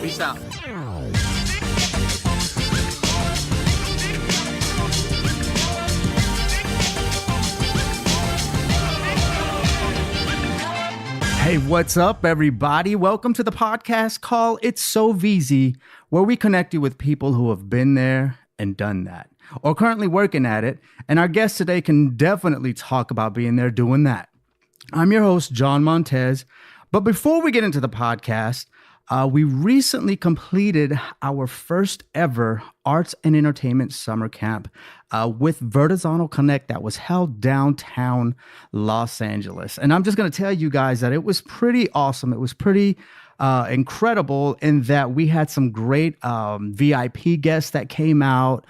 Peace out. Hey, what's up, everybody? Welcome to the podcast called ItsSoVZ, where we connect you with people who have been there and done that, or currently working at it. And our guest today can definitely talk about being there doing that. I'm your host, John Montez. But before we get into the podcast, we recently completed our first ever arts and entertainment summer camp with Vertizontal Connect that was held downtown Los Angeles. And I'm just going to tell you guys that it was pretty awesome. It was pretty incredible in that we had some great VIP guests that came out.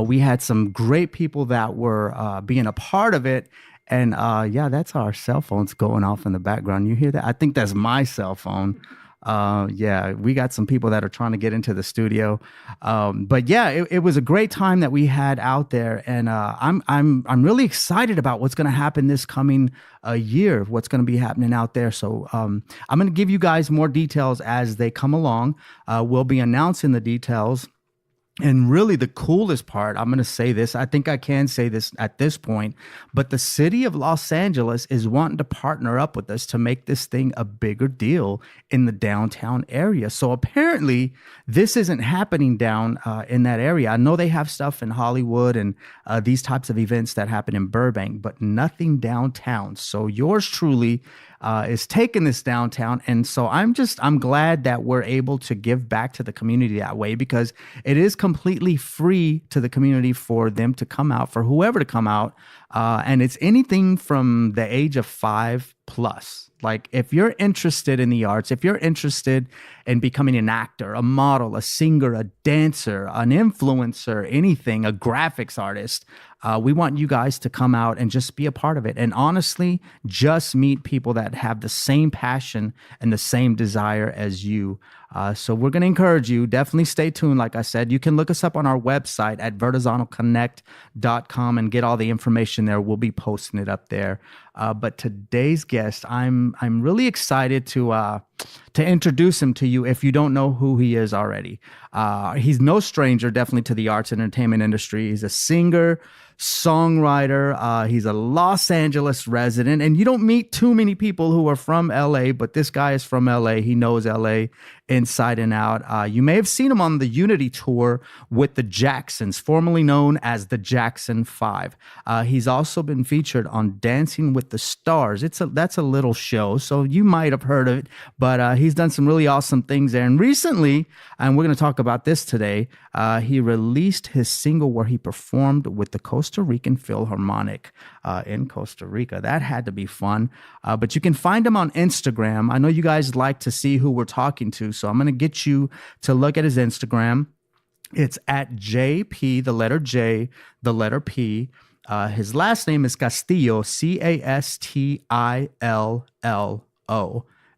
We had some great people that were being a part of it. And yeah, that's our cell phones going off in the background. You hear that? I think that's my cell phone. Yeah, we got some people that are trying to get into the studio. But yeah, it was a great time that we had out there. And I'm really excited about what's going to happen this coming year, what's going to be happening out there. So I'm going to give you guys more details as they come along. We'll be announcing the details. And really the coolest part, I'm going to say this, I think I can say this at this point, but the city of Los Angeles is wanting to partner up with us to make this thing a bigger deal in the downtown area. So apparently this isn't happening down in that area. I know they have stuff in Hollywood and these types of events that happen in Burbank, but nothing downtown. So yours truly is taking this downtown. And so I'm glad that we're able to give back to the community that way, because it is completely free to the community for them to come out, for whoever to come out. And it's anything from the age of 5 plus. Like if you're interested in the arts, if you're interested in becoming an actor, a model, a singer, a dancer, an influencer, anything, a graphics artist, we want you guys to come out and just be a part of it. And honestly, just meet people that have the same passion and the same desire as you. So we're going to encourage you. Definitely stay tuned. Like I said, you can look us up on our website at vertizontalconnect.com and get all the information there. We'll be posting it up there. But today's guest, I'm really excited to introduce him to you if you don't know who he is already. He's no stranger, definitely, to the arts and entertainment industry. He's a singer, songwriter. He's a Los Angeles resident, and you don't meet too many people who are from LA, but this guy is from LA. He knows LA inside and out. You may have seen him on the Unity tour with the Jacksons, formerly known as the Jackson 5. He's also been featured on Dancing with the Stars. That's a little show, so you might have heard of it, but he's done some really awesome things there. And recently, and we're going to talk about this today, he released his single where he performed with the Costa Rican Philharmonic in Costa Rica. That had to be fun. But you can find him on Instagram. I know you guys like to see who we're talking to, so I'm going to get you to look at his Instagram. It's at JP, the letter J, the letter P. His last name is Castillo, Castillo,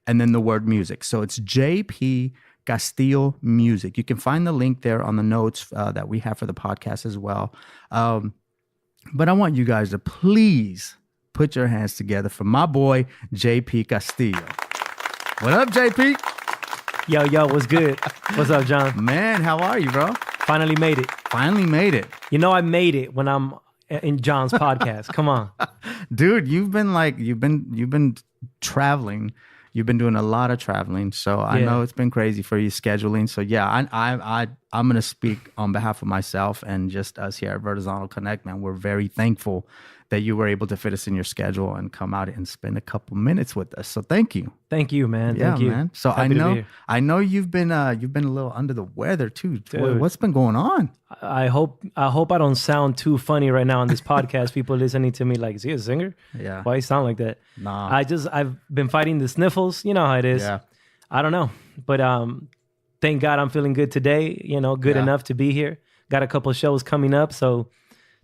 and then the word music. So it's JP Castillo Music. You can find the link there on the notes that we have for the podcast as well. But I want you guys to please put your hands together for my boy, JP Castillo. What up, JP? Yo, what's good? What's up, John? Man, how are you, bro? Finally made it. Finally made it. You know I made it when I'm in John's podcast. Come on. Dude, you've been traveling. You've been doing a lot of traveling, so I know it's been crazy for you scheduling. So yeah, I'm gonna speak on behalf of myself and just us here at Vertizontal Connect, man. We're very thankful that you were able to fit us in your schedule and come out and spend a couple minutes with us. So thank you. Thank you, man. Yeah, thank you, man. So Happy I know you've been a little under the weather too. Dude. What's been going on? I hope I don't sound too funny right now on this podcast. People listening to me like, is he a singer? Yeah. Why you sound like that? Nah. I've been fighting the sniffles. You know how it is. Yeah. I don't know, but thank God I'm feeling good today. You know, good enough to be here. Got a couple shows coming up, so.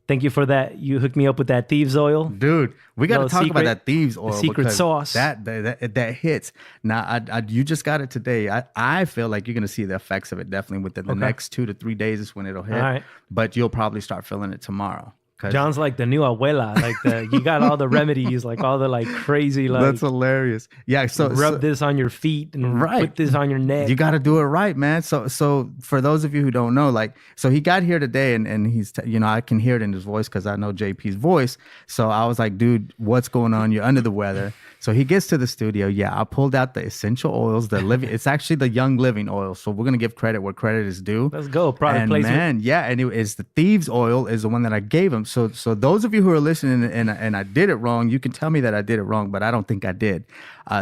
Thank you for that. You hooked me up with that Thieves Oil. Dude, we got to talk about that Thieves Oil. The secret sauce. That hits. Now, you just got it today. I feel like you're going to see the effects of it definitely within the next 2 to 3 days is when it'll hit. All right. But you'll probably start feeling it tomorrow. John's like the new abuela. Like you got all the remedies, like all the like crazy like. That's hilarious. Yeah. So rub this on your feet and put this on your neck. You got to do it right, man. So for those of you who don't know, like, so he got here today and he's, I can hear it in his voice because I know JP's voice. So I was like, dude, what's going on? You're under the weather. So he gets to the studio. Yeah, I pulled out the essential oils, it's actually the Young Living oil. So we're going to give credit where credit is due. Let's go. Product placement. Man, yeah. And it is the Thieves Oil is the one that I gave him. So those of you who are listening and I did it wrong, you can tell me that I did it wrong, but I don't think I did.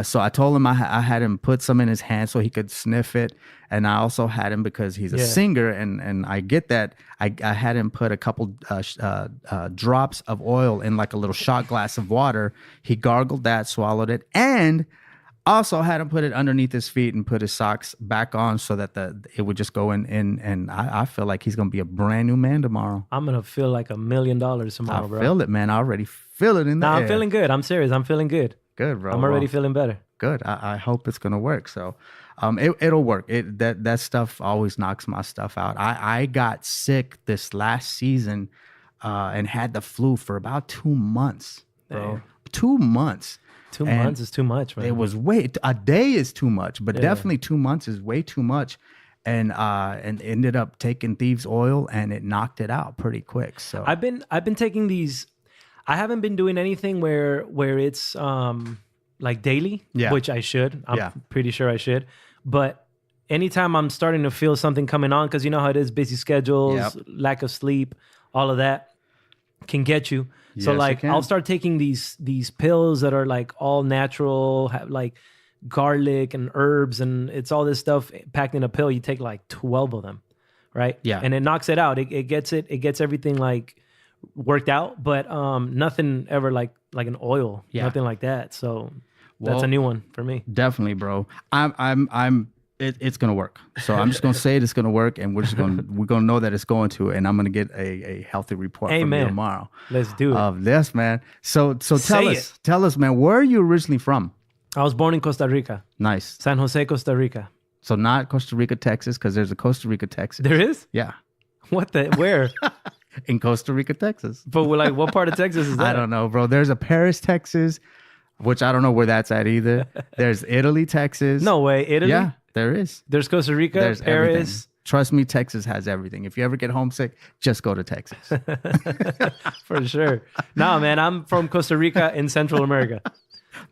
So I told him I had him put some in his hand so he could sniff it. And I also had him, because he's a singer, and I get that, I had him put a couple drops of oil in like a little shot glass of water. He gargled that, swallowed it, and also had him put it underneath his feet and put his socks back on so that it would just go in. And I feel like he's going to be a brand new man tomorrow. I'm going to feel like $1 million tomorrow, bro. I feel it, man. I already feel it in the air. I'm feeling good. I'm serious. I'm feeling good. Good, bro. I'm already feeling better. Good. I hope it's going to work. So it'll work. That stuff always knocks my stuff out. I got sick this last season and had the flu for about 2 months, bro. Damn. 2 months. 2 months is too much, man. It was a day is too much, but definitely 2 months is way too much. And ended up taking Thieves Oil, and it knocked it out pretty quick. So I've been taking these. I haven't been doing anything where it's like daily, which I should. I'm pretty sure I should. But anytime I'm starting to feel something coming on, because you know how it is, busy schedules, lack of sleep, all of that can get you. So like I'll start taking these pills that are like all natural, have like garlic and herbs, and it's all this stuff packed in a pill. You take like 12 of them, right? Yeah. And it knocks it out. It gets everything like worked out, but nothing ever like an oil, nothing like that. So that's a new one for me. Definitely, bro. It's gonna work. So I'm just gonna say it's gonna work, and we're gonna know that it's going to, and I'm gonna get a healthy report from you tomorrow. Let's do it. Yes, man. So tell us, man, where are you originally from? I was born in Costa Rica. Nice. San Jose, Costa Rica. So not Costa Rica, Texas, because there's a Costa Rica, Texas. There is? Yeah. Where? In Costa Rica, Texas. But like, what part of Texas is that? I don't know, bro. There's a Paris, Texas, which I don't know where that's at either. There's Italy, Texas. No way. Italy? Yeah, there is. There's Costa Rica, there's Paris. Everything. Trust me, Texas has everything. If you ever get homesick, just go to Texas. For sure. No, man, I'm from Costa Rica in Central America.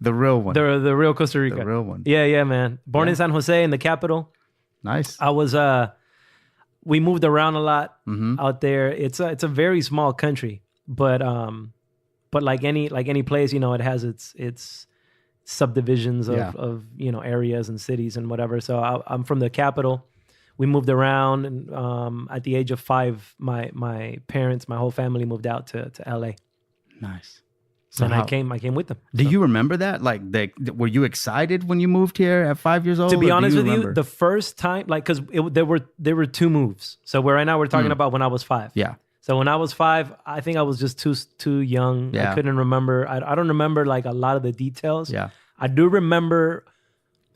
The real one. The real Costa Rica. The real one. Yeah, man. Born in San Jose, in the capital. Nice. I was we moved around a lot out there. It's a very small country, but like any place, it has its subdivisions of areas and cities and whatever. So I'm from the capital. We moved around, and at the age of 5, my parents, my whole family moved out to LA. Nice. So I came with them. Do you remember that? Like, were you excited when you moved here at 5 years old? To be honest with you, the first time, like, because there were 2 moves. So right now we're talking about when I was 5. Yeah. So when I was 5, I think I was just too young. Yeah. I couldn't remember. I don't remember like a lot of the details. Yeah. I do remember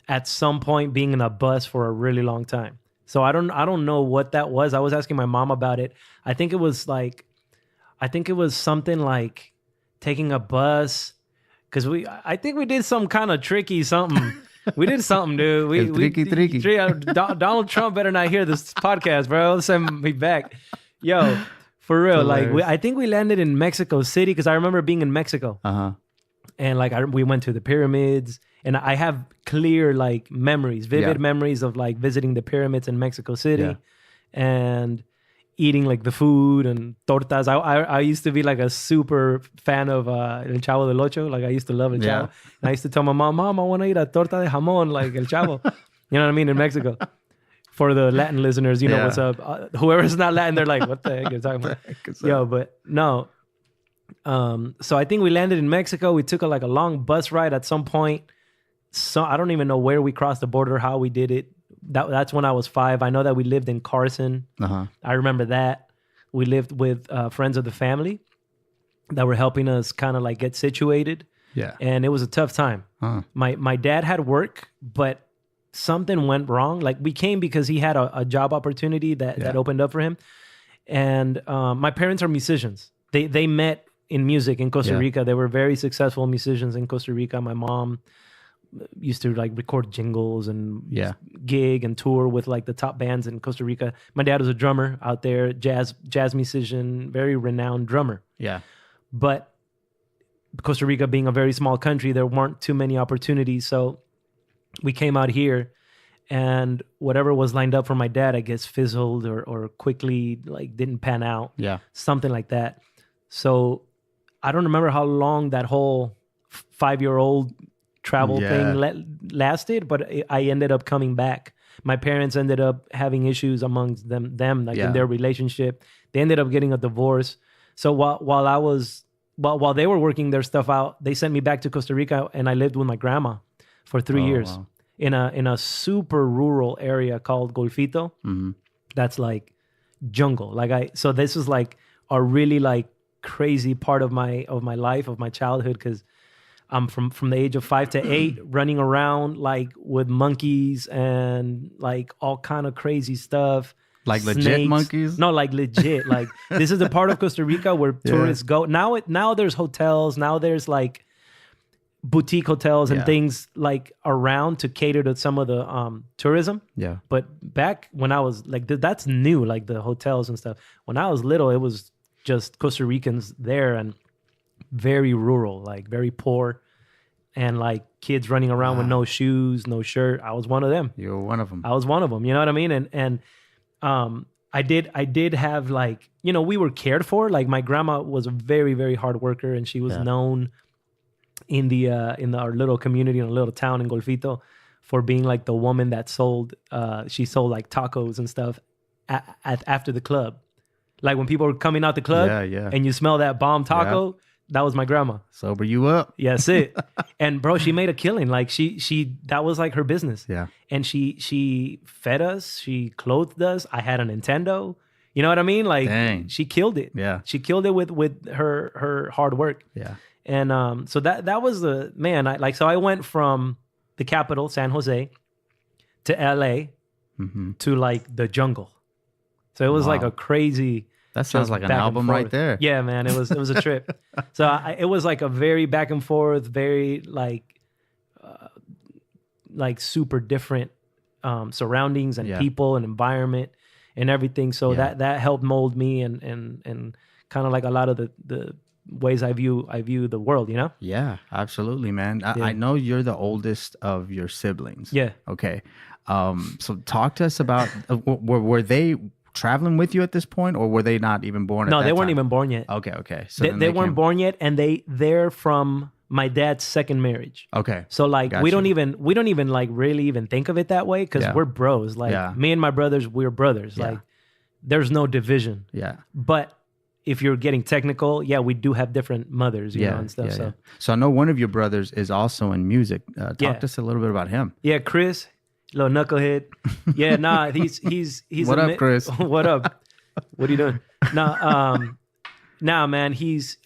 at some point being in a bus for a really long time. So I don't know what that was. I was asking my mom about it. I think it was something like taking a bus, because I think we did some kind of tricky something. We did something, dude. Tricky. Donald Trump better not hear this podcast, bro. Send me back. Yo, for real. Like, I think we landed in Mexico City, because I remember being in Mexico. And like we went to the pyramids, and I have clear like memories, vivid memories of like visiting the pyramids in Mexico City, and eating like the food and tortas. I used to be like a super fan of El Chavo del Ocho. Like I used to love El Chavo. And I used to tell my mom, I want to eat a torta de jamón like El Chavo. You know what I mean? In Mexico. For the Latin listeners, you know what's up. Whoever's not Latin, they're like, what the heck are you talking about? Yo, but no. So I think we landed in Mexico. We took a long bus ride at some point. So I don't even know where we crossed the border, how we did it. That's when I was 5. I know that we lived in Carson. I remember that. We lived with friends of the family that were helping us kind of like get situated. Yeah. And it was a tough time. My dad had work, but something went wrong. Like we came because he had a job opportunity that opened up for him. And my parents are musicians. They met in music in Costa Rica. They were very successful musicians in Costa Rica. My mom used to like record jingles and gig and tour with like the top bands in Costa Rica. My dad was a drummer out there, jazz musician, very renowned drummer. Yeah. But Costa Rica being a very small country, there weren't too many opportunities. So we came out here, and whatever was lined up for my dad, I guess fizzled or quickly like didn't pan out. Yeah. Something like that. So I don't remember how long that whole 5-year-old travel thing lasted, but I ended up coming back. My parents ended up having issues amongst them like in their relationship. They ended up getting a divorce. So while they were working their stuff out, they sent me back to Costa Rica, and I lived with my grandma for 3 years. Wow. In a super rural area called Golfito. Mm-hmm. That's like jungle. So this is like a really like crazy part of my life, of my childhood, because I'm from the age of 5 to 8 running around like with monkeys and like all kind of crazy stuff. Like Snakes. legit monkeys? No, like legit. Like this is the part of Costa Rica where tourists go. Now there's hotels. Now there's like boutique hotels and things like around to cater to some of the tourism. Yeah. But back when I was like, that's new, like the hotels and stuff. When I was little, it was just Costa Ricans there and very rural, like very poor, and like kids running around with no shoes, no shirt. I was one of them. You were one of them. I was one of them. You know what I mean? And I did have like, we were cared for. Like my grandma was a very, very hard worker, and she was known in our little community, in a little town in Golfito, for being like the woman that sold like tacos and stuff after the club. Like when people were coming out the club and you smell that bomb taco, that was my grandma. Sober you up. Yeah, that's it. And bro, she made a killing. Like she that was like her business. Yeah. And she fed us, she clothed us. I had a Nintendo. You know what I mean? Like she killed it. Yeah. She killed it with her hard work. Yeah. And so that was the man. So I went from the capital, San Jose, to LA to like the jungle. So it was like a crazy. That sounds like an album right there. Yeah, man, it was a trip. So it was like a very back and forth, very like super different surroundings and people and environment and everything. So that helped mold me and kind of like a lot of the ways I view the world, Yeah, absolutely, man. I know you're the oldest of your siblings. Yeah. Okay. So talk to us about were they traveling with you at this point, or were they not even born? No, they weren't even born yet. Okay. So they weren't born yet, and they're from my dad's second marriage. Okay. So like we don't even like really even think of it that way, because we're bros. Like me and my brothers, we're brothers. Like there's no division. Yeah. But if you're getting technical, we do have different mothers, you know, and stuff. So I know one of your brothers is also in music. Talk to us a little bit about him. Yeah, Chris, little knucklehead. Yeah, nah, he's what up, Chris? What up? What are you doing? Nah, man,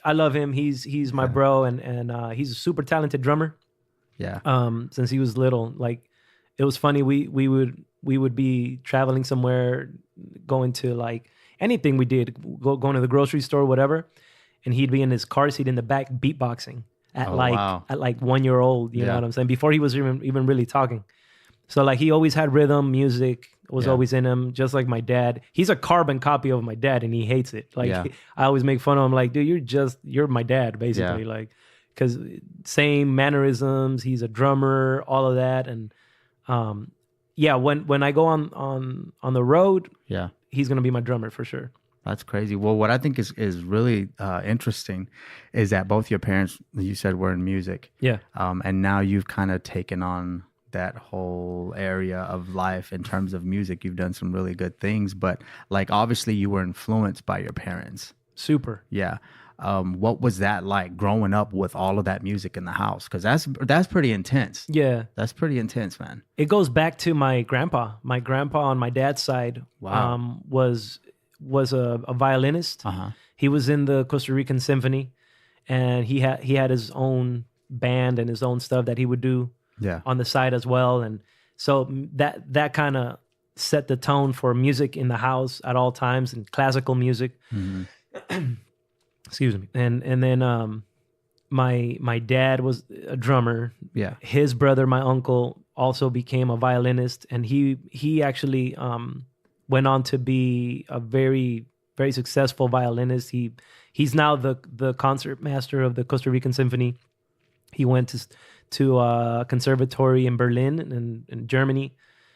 I love him. He's my bro, and he's a super talented drummer. Yeah. Since he was little, like it was funny. We would be traveling somewhere, going to like anything we did, going to the grocery store, whatever, and he'd be in his car seat in the back beatboxing at 1 year old. You know what I'm saying? Before he was even really talking. So like he always had rhythm, music was always in him, just like my dad. He's a carbon copy of my dad, and he hates it. Like I always make fun of him, like, dude, you're my dad, basically. Like, because same mannerisms. He's a drummer, all of that, and when I go on the road, he's gonna be my drummer for sure. That's crazy. Well, what I think is really interesting is that both your parents, you said, were in music. Yeah. And now you've kind of taken on that whole area of life in terms of music. You've done some really good things, but like obviously you were influenced by your parents. Super. Yeah. What was that like growing up with all of that music in the house? Because that's pretty intense. Yeah. That's pretty intense, man. It goes back to my grandpa. My grandpa on my dad's side was a violinist. Uh-huh. He was in the Costa Rican Symphony, and he had his own band and his own stuff that he would do on the side as well. And so that kind of set the tone for music in the house at all times, and classical music. Mm-hmm. Excuse me. And then my dad was a drummer. Yeah. His brother, my uncle, also became a violinist, and he actually went on to be a very, very successful violinist. He's now the concert master of the Costa Rican Symphony. He went to a conservatory in Berlin in Germany.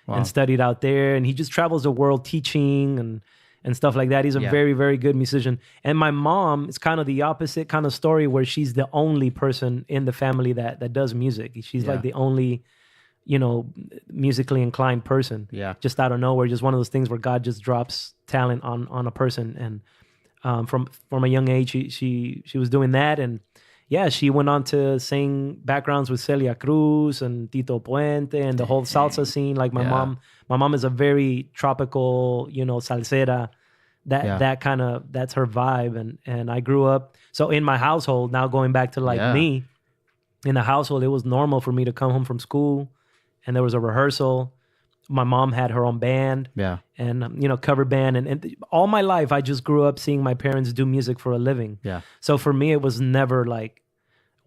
Wow. And studied out there, and he just travels the world teaching and stuff like that. He's a very, very good musician. And my mom is kind of the opposite kind of story, where she's the only person in the family that does music. She's like the only, musically inclined person. Yeah. Just out of nowhere, just one of those things where God just drops talent on a person. And from a young age, she was doing that. And yeah, she went on to sing backgrounds with Celia Cruz and Tito Puente and the whole salsa scene. Like my mom is a very tropical, salsera. That's her vibe. And I grew up. So in my household, now going back to me, in the household, it was normal for me to come home from school and there was a rehearsal. My mom had her own band and, cover band. And all my life, I just grew up seeing my parents do music for a living. Yeah. So for me, it was never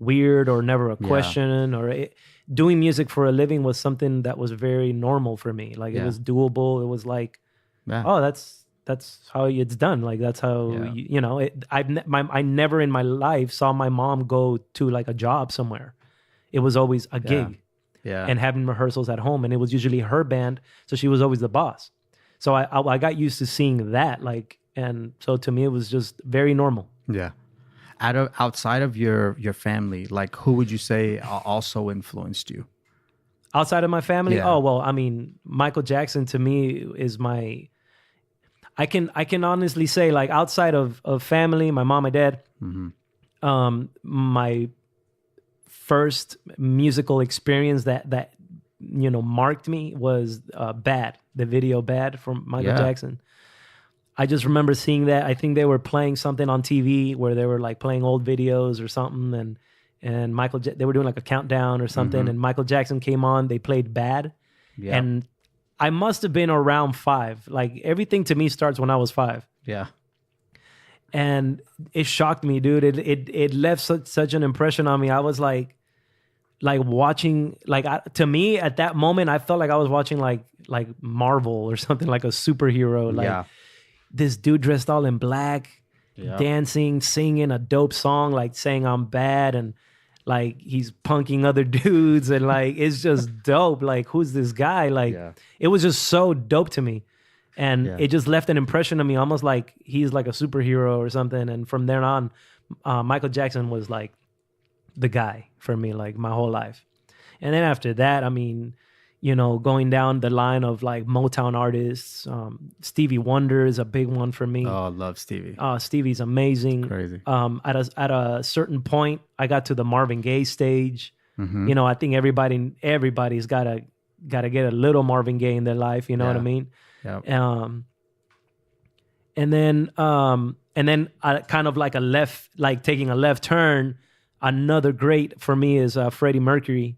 weird or never a question doing music for a living was something that was very normal for me. It was doable. It was oh, that's how it's done. That's how, I never in my life saw my mom go to a job somewhere. It was always a gig. Yeah. And having rehearsals at home, and it was usually her band, so she was always the boss. So I got used to seeing that, and so to me it was just very normal. Yeah. Outside of your family, who would you say also influenced you? Outside of my family? Yeah. Oh well, I mean, Michael Jackson to me is my. I can honestly say outside of family, my mom, my dad, my first musical experience that marked me was Bad, the video Bad from Michael Jackson. I just remember seeing that. I think they were playing something on TV where they were playing old videos or something, and they were doing a countdown or something, and Michael Jackson came on. They played Bad, and I must have been around 5. Everything to me starts when I was 5. Yeah. And it shocked me, dude. It left such an impression on me. I was watching, to me at that moment, I felt like I was watching like Marvel or something, like a superhero. This dude dressed all in black, dancing, singing a dope song, saying I'm bad, and he's punking other dudes, and it's just dope. Who's this guy? It was just so dope to me. And it just left an impression on me, almost like he's like a superhero or something. And from there on, Michael Jackson was the guy for me, my whole life. And then after that, I mean, going down the line of Motown artists, Stevie Wonder is a big one for me. Oh, I love Stevie. Stevie's amazing. Crazy. At a certain point, I got to the Marvin Gaye stage. Mm-hmm. I think everybody's gotta get a little Marvin Gaye in their life. You know what I mean? Yep. And then kind of a left, taking a left turn. Another great for me is Freddie Mercury.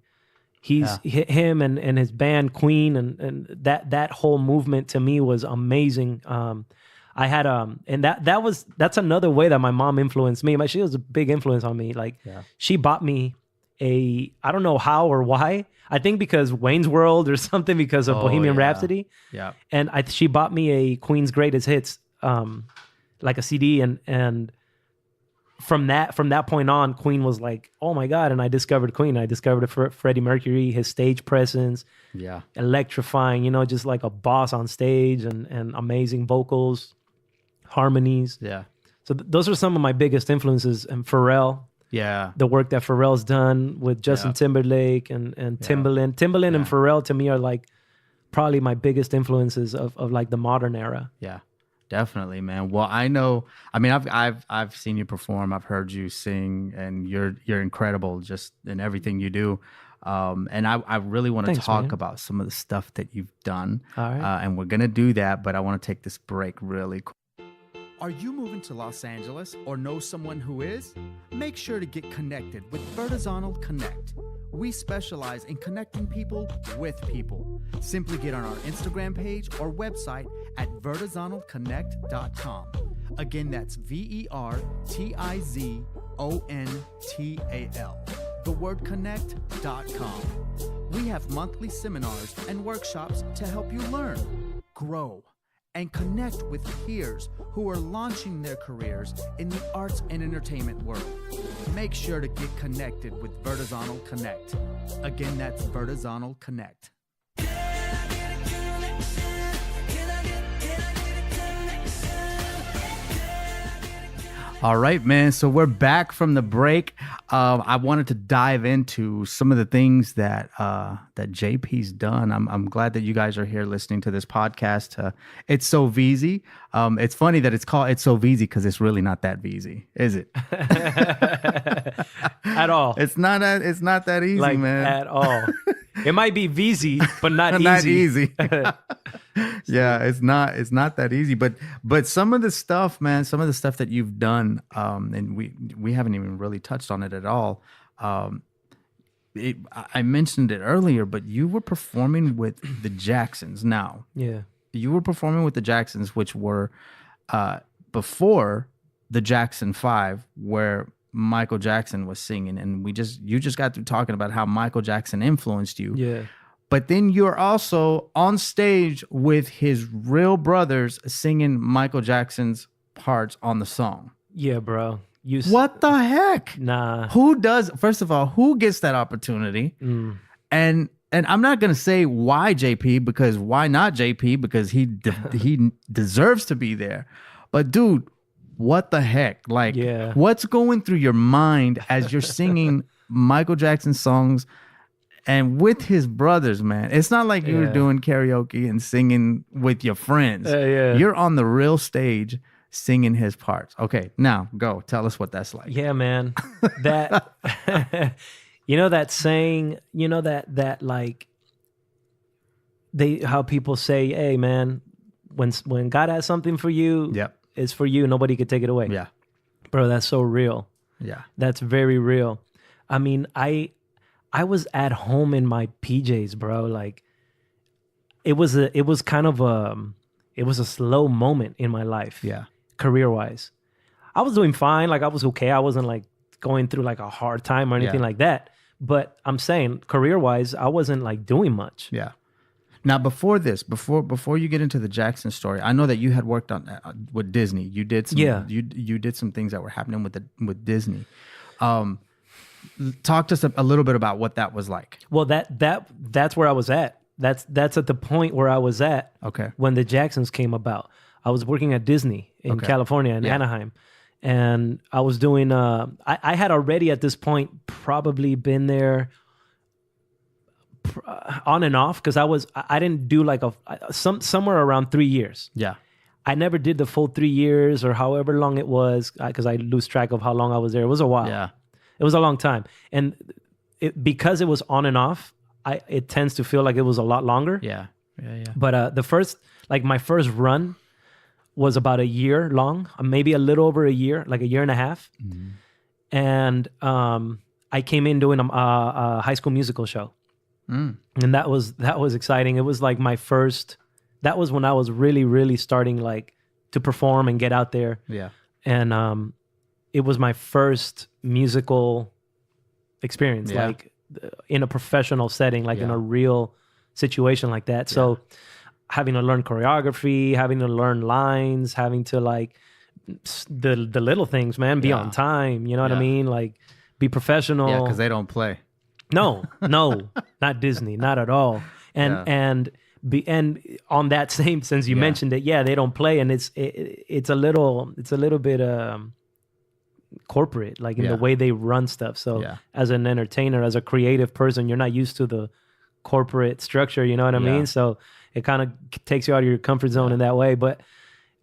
He's him and his band Queen, and that whole movement to me was amazing. I had and that's another way that my mom influenced me. She was a big influence on me. She bought me I don't know how or why. I think because Wayne's World or something, because of Bohemian Rhapsody. Yeah. And she bought me a Queen's Greatest Hits, a CD, and from that point on, Queen was oh my God. And I discovered Queen. I discovered Freddie Mercury, his stage presence, electrifying, just a boss on stage, and amazing vocals, harmonies. Yeah. So those are some of my biggest influences. And Pharrell. Yeah. The work that Pharrell's done with Justin Timberlake and Timbaland. Timbaland and Pharrell to me are probably my biggest influences of the modern era. Yeah. Definitely, man. Well, I know. I mean, I've seen you perform. I've heard you sing, and you're incredible just in everything you do. And I really want to talk about some of the stuff that you've done. All right. And we're gonna do that, but I want to take this break really quick. Are you moving to Los Angeles or know someone who is? Make sure to get connected with Vertizonal Connect. We specialize in connecting people with people. Simply get on our Instagram page or website at vertizonalconnect.com. Again, that's VERTIZONTAL. The word connect.com. We have monthly seminars and workshops to help you learn, grow, and connect with peers who are launching their careers in the arts and entertainment world. Make sure to get connected with Vertizonal Connect. Again, that's Vertizonal Connect. All right, man. So we're back from the break. I wanted to dive into some of the things that JP's done. I'm glad that you guys are here listening to this podcast. It's so VZ. It's funny that it's called It's So VZ because it's really not that VZ, is it? At all. It's not that easy, like, man. At all. It might be VZ, but not easy. Not easy. Yeah, it's not that easy. But some of the stuff, man, some of the stuff that you've done, and we haven't even really touched on it at all. I mentioned it earlier, but you were performing with the Jacksons. Now, yeah, you were performing with the Jacksons, which were before the Jackson 5, where Michael Jackson was singing, and you just got through talking about how Michael Jackson influenced you. Yeah. But then you're also on stage with his real brothers singing Michael Jackson's parts on the song. Yeah, bro. What the heck? Nah. First of all, who gets that opportunity? And I'm not going to say why JP, because why not JP? Because he deserves to be there. But dude, what the heck? Like, what's going through your mind as you're singing Michael Jackson songs and with his brothers, man? It's not like you were doing karaoke and singing with your friends. You're on the real stage singing his parts. Okay, now go. Tell us what that's like. Yeah, man. That, you know that saying, you know that like, how people say, hey, man, when God has something for you, it's for you. Nobody could take it away. Yeah. Bro, that's so real. Yeah. That's very real. I mean, I was at home in my PJs, bro. Like, it was a slow moment in my life. Yeah. Career-wise. I was doing fine. Like, I was okay. I wasn't like going through like a hard time or anything like that. But I'm saying career-wise, I wasn't like doing much. Yeah. Now, before you get into the Jackson story, I know that you had worked on with Disney. You did some, you did some things that were happening with Disney. Talk to us a little bit about what that was like. Well, that's where I was at. That's at the point where I was at. Okay. When the Jacksons came about, I was working at Disney in California in Anaheim, and I was doing. I had already at this point probably been there on and off because I didn't do like somewhere around 3 years. Yeah. I never did the full 3 years or however long it was because I lose track of how long I was there. It was a while. Yeah. It was a long time. And because it was on and off, it tends to feel like it was a lot longer. Yeah. But my first run was about a year long, maybe a little over a year, like a year and a half. Mm-hmm. And I came in doing a High School Musical show. And that was exciting. It was like that was when I was really, really starting like to perform and get out there. Yeah. And it was my first musical experience, like in a professional setting, like in a real situation like that. So having to learn choreography, having to learn lines, having to like the little things, man, be on time. You know what I mean? Like be professional. Yeah, because they don't play. No, not Disney, not at all. And on that same sense, you mentioned it. Yeah, they don't play, and it's a little bit corporate, like in the way they run stuff. So as an entertainer, as a creative person, you're not used to the corporate structure. You know what I mean? So it kind of takes you out of your comfort zone in that way. But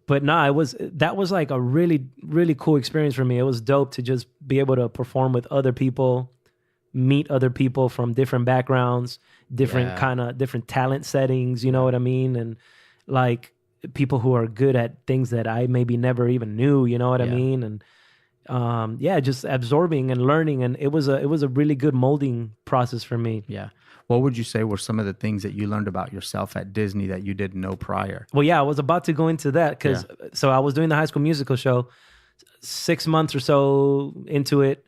nah, that was like a really, really cool experience for me. It was dope to just be able to perform with other people, meet other people from different backgrounds, different talent settings, you know what I mean? And like people who are good at things that I maybe never even knew, you know what I mean? And just absorbing and learning. And it was a really good molding process for me. Yeah. What would you say were some of the things that you learned about yourself at Disney that you didn't know prior? Well, yeah, I was about to go into that because so I was doing the High School Musical show. 6 months or so into it,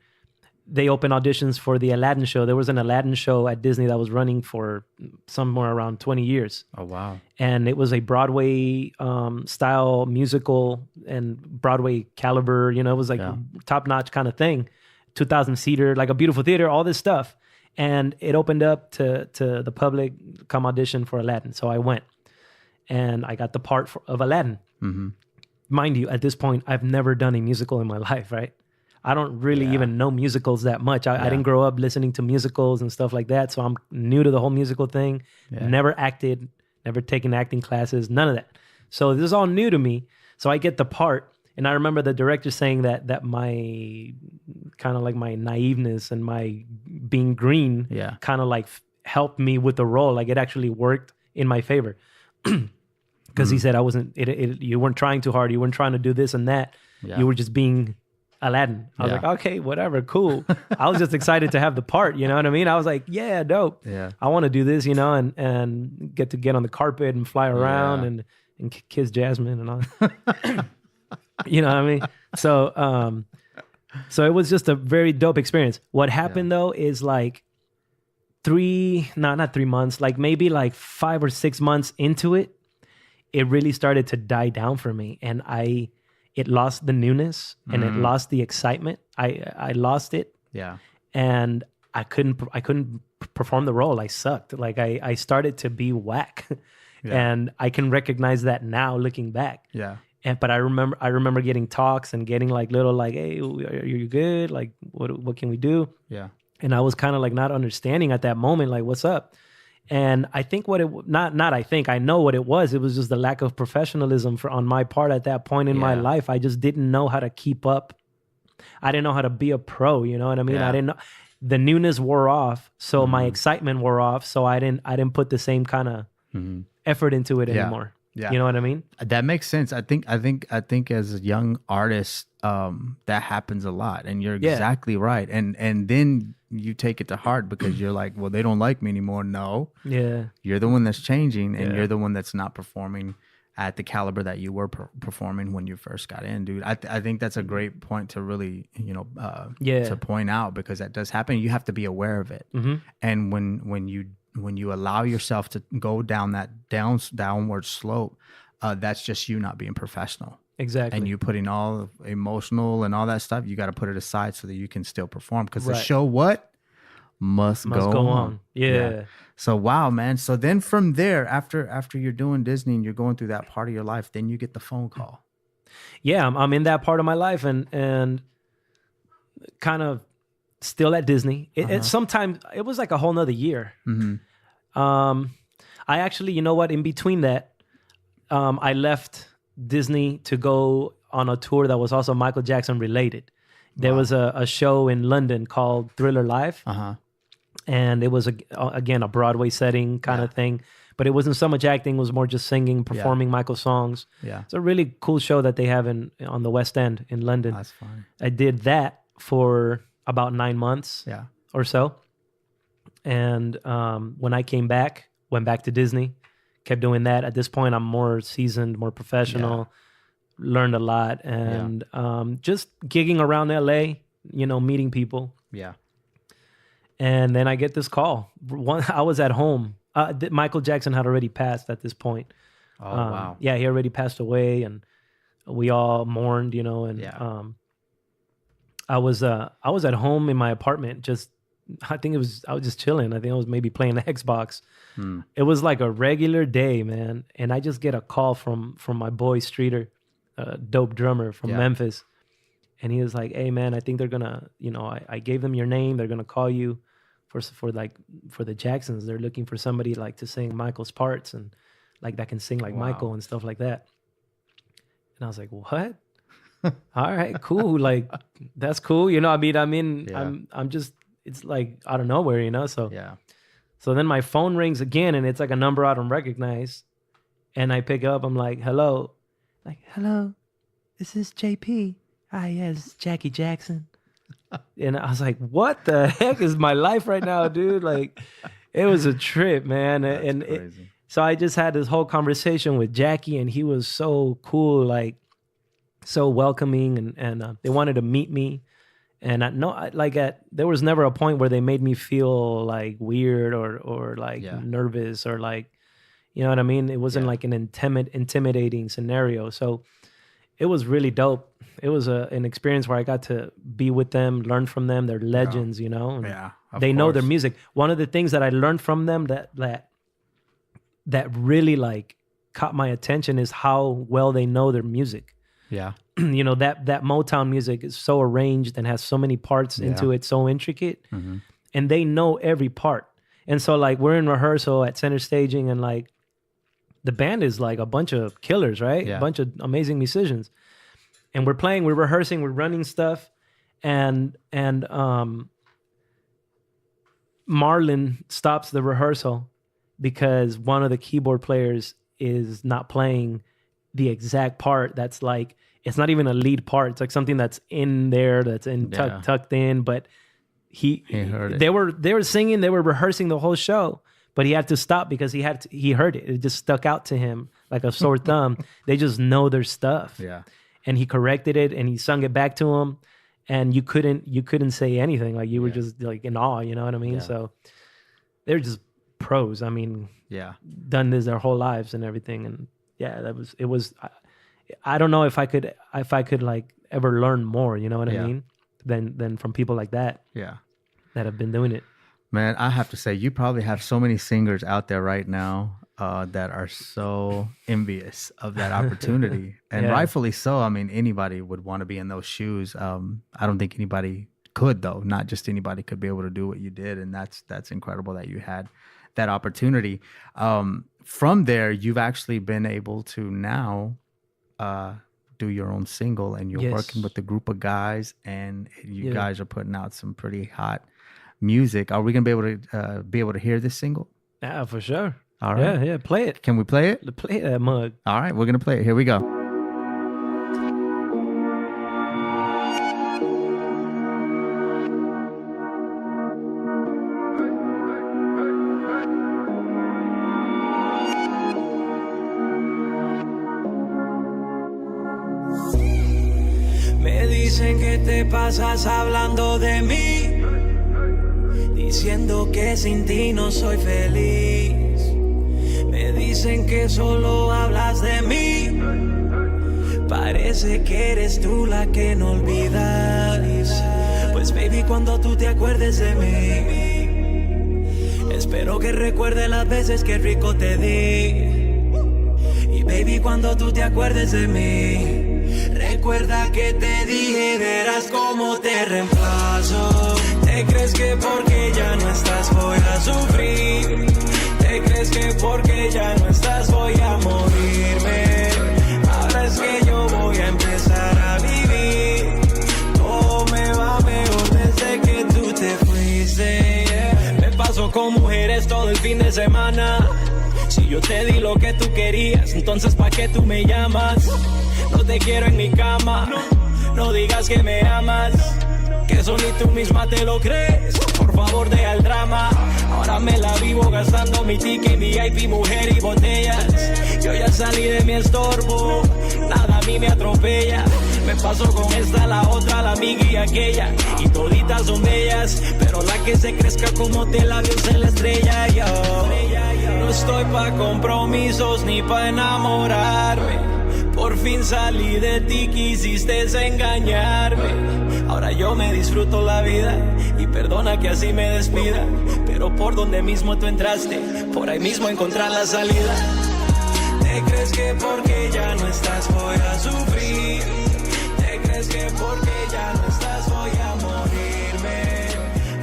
they opened auditions for the Aladin show. There was an Aladin show at Disney that was running for somewhere around 20 years. Oh, wow. And it was a Broadway style musical and Broadway caliber, you know, it was like top-notch kind of thing. 2,000 seater, like a beautiful theater, all this stuff. And it opened up to the public, come audition for Aladin. So I went and I got the part of Aladin. Mm-hmm. Mind you, at this point, I've never done a musical in my life, right? I don't really even know musicals that much. I didn't grow up listening to musicals and stuff like that. So I'm new to the whole musical thing. Yeah. Never acted, never taken acting classes, none of that. So this is all new to me. So I get the part. And I remember the director saying that my kind of like my naiveness and my being green kind of like helped me with the role. Like it actually worked in my favor. Because he said you weren't trying too hard. You weren't trying to do this and that. Yeah. You were just being Aladin. I was like, okay, whatever, cool. I was just excited to have the part, you know what I mean? I was like, yeah, dope. Yeah. I want to do this, you know, and get on the carpet and fly around and kiss Jasmine and all that. You know what I mean? So it was just a very dope experience. What happened though is like not 3 months, like maybe like 5 or 6 months into it, it really started to die down for me. And it lost the newness and it lost the excitement. I lost it. Yeah. And I couldn't perform the role. I sucked. Like I started to be whack. And I can recognize that now looking back. Yeah. But I remember getting talks and getting like little like, hey, are you good? Like what can we do? Yeah. And I was kind of like not understanding at that moment, like what's up? And I think I know what it was. It was just the lack of professionalism on my part at that point in my life. I just didn't know how to keep up. I didn't know how to be a pro, you know what I mean? I didn't know. The newness wore off, so my excitement wore off, so I didn't put the same kind of effort into it anymore. Yeah. You know what I mean? That makes sense. I think as a young artist, that happens a lot, and you're exactly right. And then you take it to heart because you're like, well, they don't like me anymore. No. Yeah. You're the one that's changing, and you're the one that's not performing at the caliber that you were performing when you first got in, dude. I think that's a great point to really, to point out, because that does happen. You have to be aware of it. Mm-hmm. And when you allow yourself to go down that downward slope, that's just you not being professional. Exactly. And you putting all emotional and all that stuff, you got to put it aside so that you can still perform, because the show must go on. Yeah. So wow, man. So then from there, after you're doing Disney and you're going through that part of your life, then you get the phone call. Yeah, I'm in that part of my life and kind of still at Disney. It sometimes it was like a whole nother year. Mm-hmm. I actually, you know what? In between that, I left Disney to go on a tour that was also Michael Jackson related. There was a show in London called Thriller Live. And it was, again, a Broadway setting kind of thing. But it wasn't so much acting. It was more just singing, performing Michael songs. Yeah. It's a really cool show that they have on the West End in London. That's fun. I did that for about 9 months or so. And when I came back, went back to Disney, kept doing that. At this point, I'm more seasoned, more professional, learned a lot. And just gigging around LA, meeting people. Yeah. And then I get this call. I was at home. Michael Jackson had already passed at this point. Oh, wow. Yeah, he already passed away, and we all mourned, and I was at home in my apartment. I was just chilling. I think I was maybe playing the Xbox. It was like a regular day, man. And I just get a call from my boy Streeter, a dope drummer from Memphis. And he was like, hey, man, I think they're going to, I gave them your name. They're going to call you for the Jacksons. They're looking for somebody like to sing Michael's parts and like that can sing like Michael and stuff like that. And I was like, what? All right, cool. Like, that's cool. I'm just, it's like out of nowhere, so. Yeah. So then my phone rings again and it's like a number I don't recognize. And I pick up, I'm like, hello. Like, hello, this is JP. Hi, yes, Jackie Jackson. And I was like, what the heck is my life right now, dude? Like, It was a trip, man. That's crazy. So I just had this whole conversation with Jackie, and he was so cool, like so welcoming, and they wanted to meet me. And there was never a point where they made me feel like weird or like nervous or like, you know what I mean? It wasn't like an intimidating scenario. So it was really dope. It was an experience where I got to be with them, learn from them. They're legends, you know? They know their music. One of the things that I learned from them that really like caught my attention is how well they know their music. Yeah. You know, that Motown music is so arranged and has so many parts into it, so intricate. Mm-hmm. And they know every part. And so like we're in rehearsal at center staging, and like the band is like a bunch of killers, right? Yeah. A bunch of amazing musicians. And we're rehearsing, we're running stuff. And Marlon stops the rehearsal because one of the keyboard players is not playing the exact part that's like, it's not even a lead part. It's like something that's in there, that's tucked in, but he heard it. They were singing, they were rehearsing the whole show, but he had to stop because he heard it. It just stuck out to him like a sore thumb. They just know their stuff. Yeah. And he corrected it and he sung it back to him, and you couldn't say anything. Like you were just like in awe, you know what I mean? Yeah. So they're just pros. I mean, done this their whole lives and everything. And it was I don't know if I could like ever learn more, you know what I mean? Than from people like that. Yeah. That have been doing it. Man, I have to say, you probably have so many singers out there right now that are so envious of that opportunity. And rightfully so. I mean, anybody would want to be in those shoes. I don't think anybody could, though. Not just anybody could be able to do what you did. And that's incredible that you had that opportunity. From there, you've actually been able to now do your own single, and you're working with a group of guys, and you guys are putting out some pretty hot music. Are we gonna be able to hear this single? Yeah, for sure. All right. Yeah, play it. Can we play it? Play that mug. All right, we're gonna play it. Here we go. Me dicen que te pasas hablando de mí, diciendo que sin ti no soy feliz. Me dicen que solo hablas de mí, parece que eres tú la que no olvidas. Pues baby, cuando tú te acuerdes de mí, espero que recuerdes las veces que rico te di. Y baby, cuando tú te acuerdes de mí, recuerda que te dije, verás cómo te reemplazo. ¿Te crees que porque ya no estás voy a sufrir? ¿Te crees que porque ya no estás voy a morirme? Ahora es que yo voy a empezar a vivir. Todo me va mejor desde que tú te fuiste. Me paso con mujeres todo el fin de semana. Si yo te di lo que tú querías, entonces ¿pa' qué tú me llamas? No te quiero en mi cama, no digas que me amas, que eso ni tú misma te lo crees. Por favor, deja el drama. Ahora me la vivo gastando mi ticket, VIP, mujer y botellas. Yo ya salí de mi estorbo, nada a mí me atropella. Me paso con esta, la otra, la amiga y aquella, y toditas son bellas, pero la que se crezca como te labios en la estrella. Yo no estoy pa' compromisos ni pa' enamorarme. Por fin salí de ti, quisiste engañarme. Ahora yo me disfruto la vida y perdona que así me despida, pero por donde mismo tú entraste, por ahí mismo encontrar la salida. ¿Te crees que porque ya no estás voy a sufrir? ¿Te crees que porque ya no estás voy a morirme?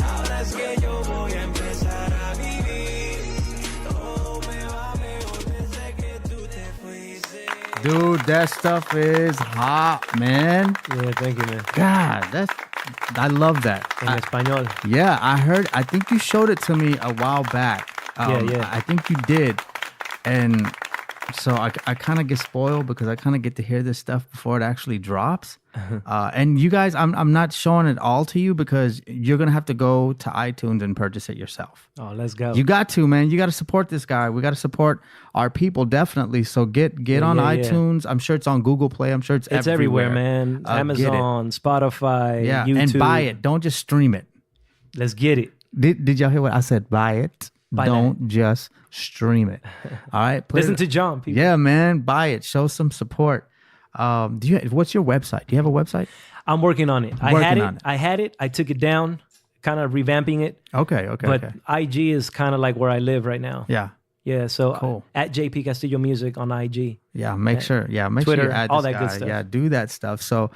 Ahora es que yo voy a empezar a vivir. Todo me va mejor desde que tú te fuiste. Dude, that stuff is hot, man. Yeah, thank you, man. God, I love that. En español. Yeah, I think you showed it to me a while back. Yeah. I think you did. And So I kind of get spoiled because I kind of get to hear this stuff before it actually drops. And you guys, I'm not showing it all to you because you're gonna have to go to iTunes and purchase it yourself. Oh, let's go. You got to, man. You got to support this guy. We got to support our people, definitely. So get on iTunes. I'm sure it's on Google Play. I'm sure it's everywhere, man. Amazon, Spotify, YouTube. And buy it. Don't just stream it. Let's get it. Did y'all hear what I said? Buy it. Don't just stream it. All right. Listen to John, people. Yeah, man. Buy it. Show some support. What's your website? Do you have a website? I'm working on it. I had it. I took it down, kind of revamping it. Okay. But IG is kind of like where I live right now. Yeah. Yeah. So cool. At JP Castillo Music on IG. Yeah. Make sure. Yeah. Make Twitter, sure you add all this that guy. good stuff. Yeah. Do that stuff. So,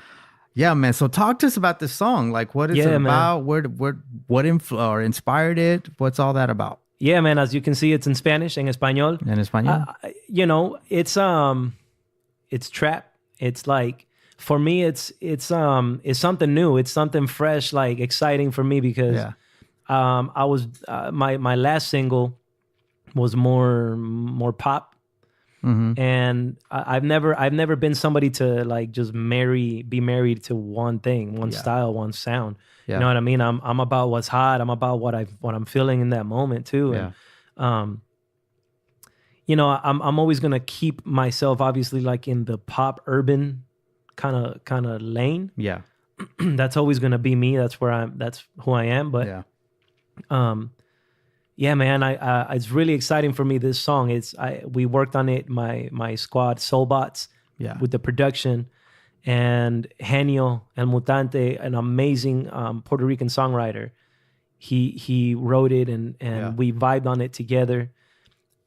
yeah, man. So talk to us about this song. Like, what is it about? What inspired it? What's all that about? Yeah, man. As you can see, it's in Spanish, en español. En español. It's trap. It's like, for me, it's something new. It's something fresh, like exciting for me because I was my last single was more pop. Mm-hmm. And I've never been somebody to like just be married to one thing, one style, one sound. Yeah. You know what I mean? I'm about what's hot. I'm about what I'm feeling in that moment too. Yeah. And I'm always gonna keep myself obviously like in the pop urban kind of lane. Yeah. That's always gonna be me. That's who I am. But yeah, man, it's really exciting for me, this song. We worked on it, my squad, SoulBots, with the production, and Genio El Mutante, an amazing Puerto Rican songwriter. He wrote it, and we vibed on it together.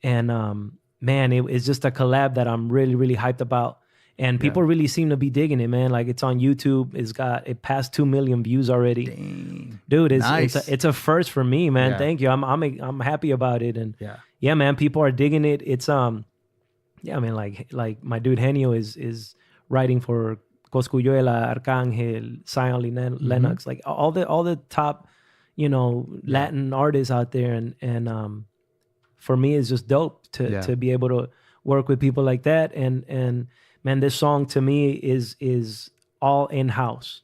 And man, it's just a collab that I'm really, really hyped about. And people really seem to be digging it, man. Like, it's on YouTube. It passed 2 million views already. Dang. Dude, it's a first for me, man. Yeah. Thank you. I'm happy about it. And yeah, man, people are digging it. It's like my dude Genio is writing for Cosculluela, Arcángel, Zion Lennox, like all the top, Latin artists out there. And for me, it's just dope to be able to work with people like that. And man, this song to me is all in-house,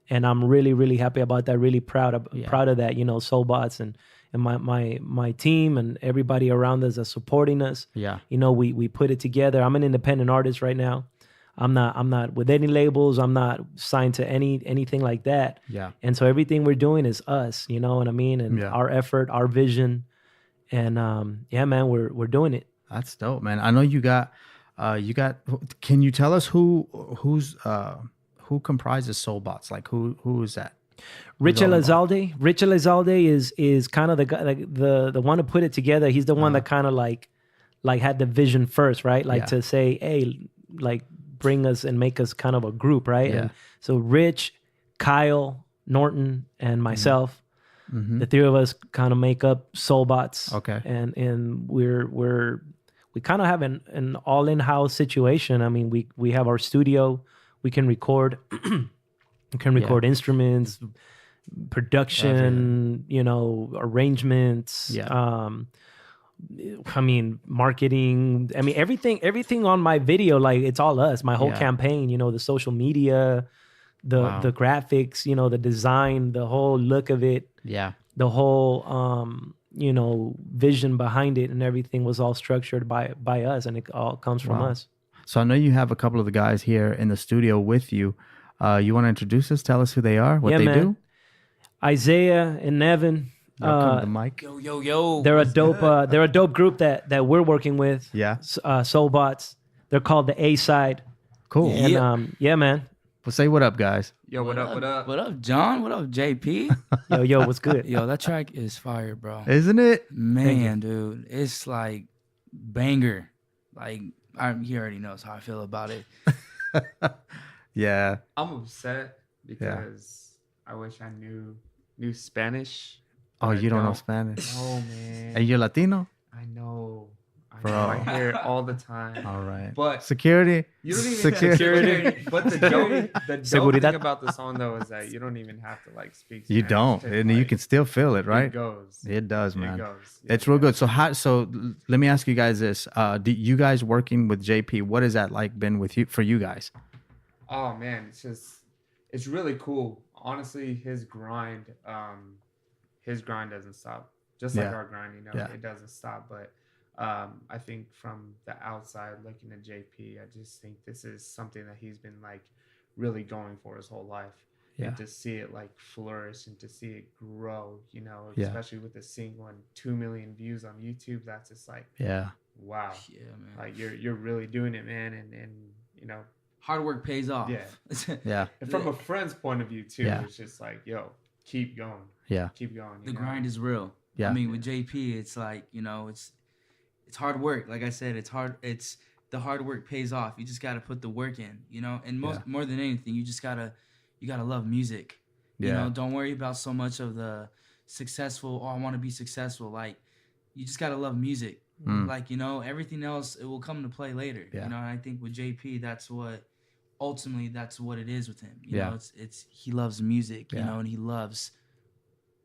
and I'm really, really happy about that. Really proud of that. SoulBots and my team and everybody around us that's supporting us. Yeah, we put it together. I'm an independent artist right now. I'm not with any labels. I'm not signed to anything like that. Yeah, and so everything we're doing is us. You know what I mean? And our effort, our vision, and man, we're doing it. That's dope, man. I know you got. Can you tell us who comprises SoulBots? Like who is that? Rich Elizalde. Rich Elizalde is kind of the guy, like the one to put it together. He's the one that kind of like had the vision first, right? Like to say, hey, like bring us and make us kind of a group, right? Yeah. And so Rich, Kyle, Norton, and myself, the three of us kind of make up SoulBots. Okay. And we kind of have an all in-house situation. I mean, we have our studio. We can record. We can record instruments, production, arrangements. Yeah. I mean, marketing. I mean, everything on my video, like it's all us. My whole campaign. The social media, the graphics. The design, the whole look of it. Yeah. The whole vision behind it and everything was all structured by us, and it all comes from us. So I know you have a couple of the guys here in the studio with you. You want to introduce us? Tell us who they are, what they do? Isaiah and Nevin. Come to the mic. Yo. They're a dope group that we're working with. Yeah. SoulBots. They're called the A Side. Cool. And man. Well, say what up, guys. Yo, what up? What up, John? What up, JP? Yo, what's good? Yo, that track is fire, bro. Isn't it? Man, dude. It's like banger. Like, he already knows how I feel about it. Yeah. I'm upset because I wish I knew Spanish. Oh, you don't know Spanish? Oh, man. And you're Latino? I know. I know, I hear it all the time. All right. But security. you don't even Security. But the dope Seguridad. thing about the song though is that you don't even have to like speak. You Spanish don't, to, and you like, can still feel it, right? It goes. It does, man. It goes. It's real good. So let me ask you guys this: do you guys working with JP? What has that like been with you for you guys? Oh man, it's really cool. Honestly, his grind doesn't stop. Just like our grind, it doesn't stop. But I think from the outside looking at JP, I just think this is something that he's been like really going for his whole life. Yeah. And to see it like flourish and to see it grow, especially with the single and 2 million views on YouTube, that's just like, wow. Yeah, man. Like you're really doing it, man. And hard work pays off. Yeah. Yeah. And from a friend's point of view too, it's just like, yo, keep going. Yeah. Keep going. The grind is real. Yeah. I mean, with JP, it's like, it's hard work. Like I said, it's hard. It's the hard work pays off. You just got to put the work in, and more than anything, you gotta love music. Don't worry about so much of the successful. Oh, I want to be successful. Like, you just gotta love music. Like, everything else, it will come to play later. And I think with JP, that's what it is with him. You know, it's he loves music, and he loves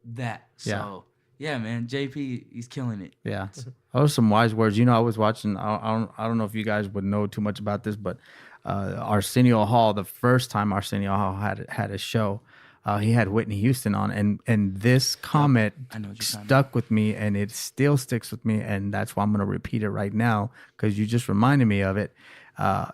that. So yeah, man, JP, he's killing it. Yeah. Those are some wise words. I was watching, I don't know if you guys would know too much about this, but Arsenio Hall, the first time Arsenio Hall had a show, he had Whitney Houston on, and this comment stuck with me, and it still sticks with me, and that's why I'm going to repeat it right now, because you just reminded me of it.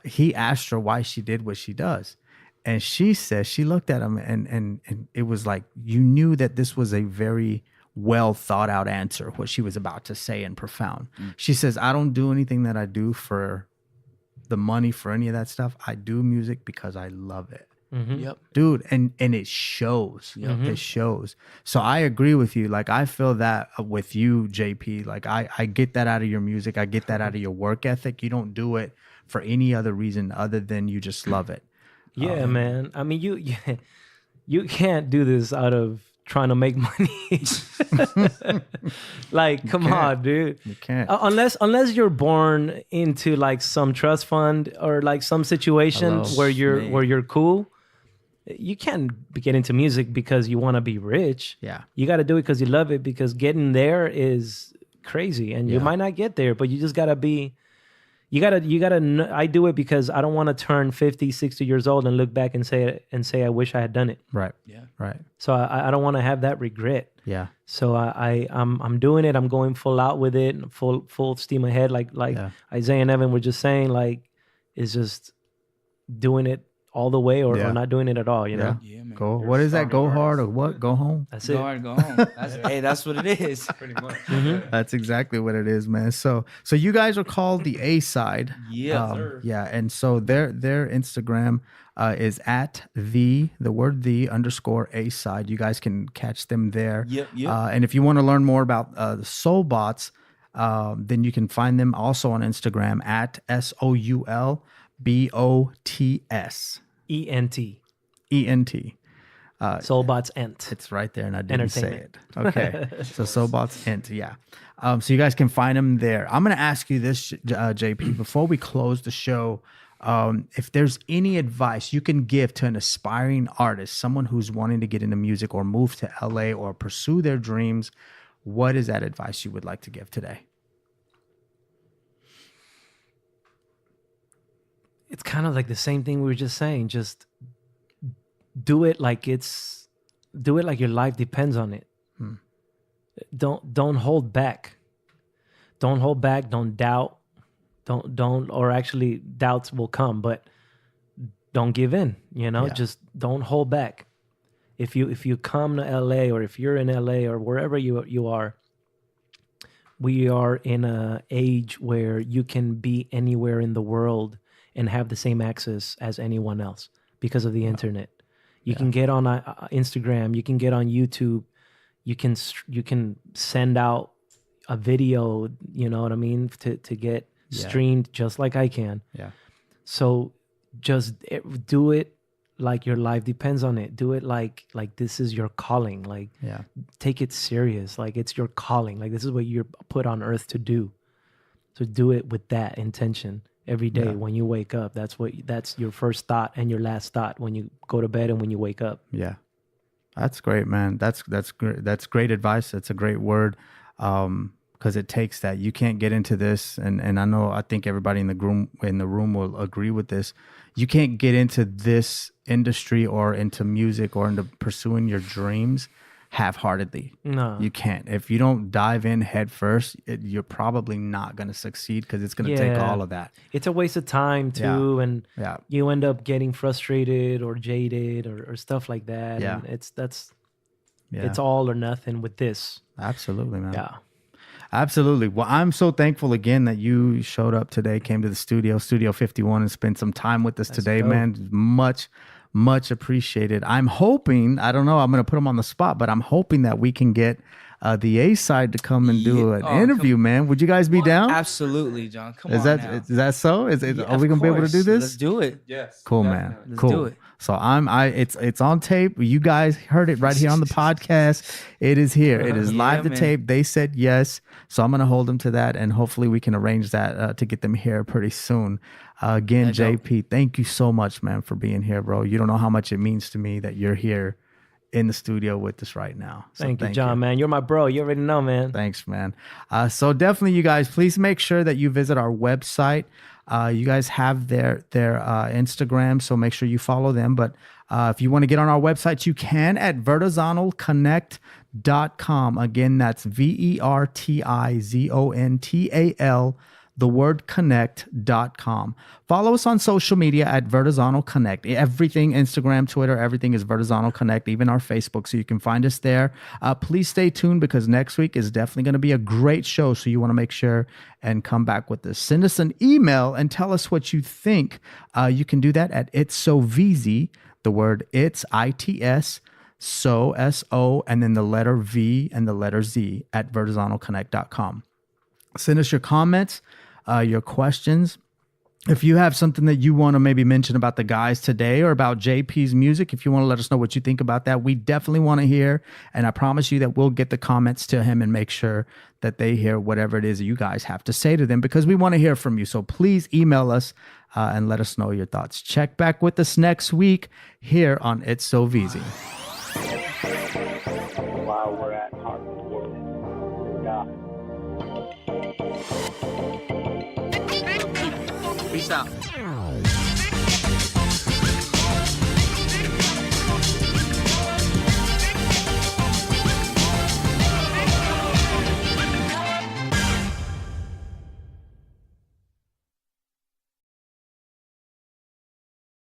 He asked her why she did what she does, and she says, she looked at him, and it was like, you knew that this was a very well thought out answer, what she was about to say, and profound. She says, I don't do anything that I do for the money, for any of that stuff. I do music because I love it. Yep, dude, and it shows. It shows. So I agree with you. Like, I feel that with you, JP. Like, I get that out of your music. I get that out of your work ethic. You don't do it for any other reason other than you just love it. Yeah, man. I mean, you can't do this out of trying to make money. Like, come on, dude. You can't. Unless you're born into like some trust fund or like some situation where you're cool. You can't get into music because you want to be rich. Yeah. You got to do it because you love it, because getting there is crazy, and you might not get there, but you just got to be. You gotta. I do it because I don't want to turn 50, 60 years old and look back and say I wish I had done it. Right. Yeah. Right. So I don't want to have that regret. Yeah. So I'm doing it. I'm going full out with it, full steam ahead. Like Isaiah and Evan were just saying, like, it's just doing it all the way or not doing it at all. You know. Yeah, man. Go. What is that? Go hard or what? Go home. That's go it. Go hard, go home. That's what it is. Pretty much. That's exactly what it is, man. So you guys are called the A side. Yeah. Yeah. And so their Instagram is at the word _ A side. You guys can catch them there. Yep. And if you want to learn more about the SoulBots, then you can find them also on Instagram at SoulBots. ENT. SoulBots Ent. It's right there, and I didn't say it. Okay. So SoulBots Ent, yeah. So you guys can find them there. I'm going to ask you this, JP, before we close the show, if there's any advice you can give to an aspiring artist, someone who's wanting to get into music or move to LA or pursue their dreams, what is that advice you would like to give today? It's kind of like the same thing we were just saying. Just do it like your life depends on it. Don't hold back. Don't hold back. Don't doubt. Don't or actually doubts will come, but don't give in. Just don't hold back. If you come to LA, or if you're in LA or wherever you are, we are in an age where you can be anywhere in the world and have the same access as anyone else because of the internet. You can get on Instagram, you can get on YouTube, you can send out a video, you know what I mean, to get streamed just like I can. Yeah. So just do it like your life depends on it. Do it like this is your calling. Like, take it serious. Like, it's your calling. Like, this is what you're put on earth to do. So do it with that intention every day when you wake up. That's your first thought and your last thought when you go to bed and when you wake up. Yeah. That's great, man. That's great. That's great advice. That's a great word. Because it takes that. You can't get into this, and I think everybody in the room will agree with this. You can't get into this industry or into music or into pursuing your dreams half-heartedly. No, you can't. If you don't dive in head first, you're probably not going to succeed because it's going to take all of that. It's a waste of time too, and you end up getting frustrated or jaded or stuff like that. Yeah, and it's all or nothing with this. Absolutely, man. Yeah. Absolutely. Well, I'm so thankful again that you showed up today, came to the Studio 51, and spent some time with us today, man. Much appreciated. I'm hoping, I don't know, I'm going to put him on the spot, but I'm hoping that we can get the A side to come and do an interview, man. Would you guys be down? Absolutely, John. Come on. Is that so? Are we gonna be able to do this? Let's do it. Yes. Cool, man. Let's cool. do it. So it's on tape. You guys heard it right here on the podcast. It is here. It is live to tape. They said yes. So I'm gonna hold them to that, and hopefully we can arrange that to get them here pretty soon. Again, JP, thank you so much, man, for being here, bro. You don't know how much it means to me that you're here in the studio with us right now. So thank you, John, man. You're my bro. You already know, man. Thanks, man. So definitely, you guys, please make sure that you visit our website. You guys have their Instagram, so make sure you follow them. But if you want to get on our website, you can at vertizonalconnect.com. Again, that's VERTIZONTAL, the word connect.com. Follow us on social media at Vertizonal Connect. Everything, Instagram, Twitter, everything is Vertizonal Connect, even our Facebook, so you can find us there. Please stay tuned because next week is definitely going to be a great show, so you want to make sure and come back with us. Send us an email and tell us what you think. You can do that at ItsSoVZ, the word it's, ITS, so, S-O, and then the letter V and the letter Z at vertizonalconnect.com. Send us your comments, your questions. If you have something that you want to maybe mention about the guys today or about JP's music, if you want to let us know what you think about that, we definitely want to hear. And I promise you that we'll get the comments to him and make sure that they hear whatever it is that you guys have to say to them, because we want to hear from you. So please email us and let us know your thoughts. Check back with us next week here on It's So VZ. While we're at Hardcore, Peace out.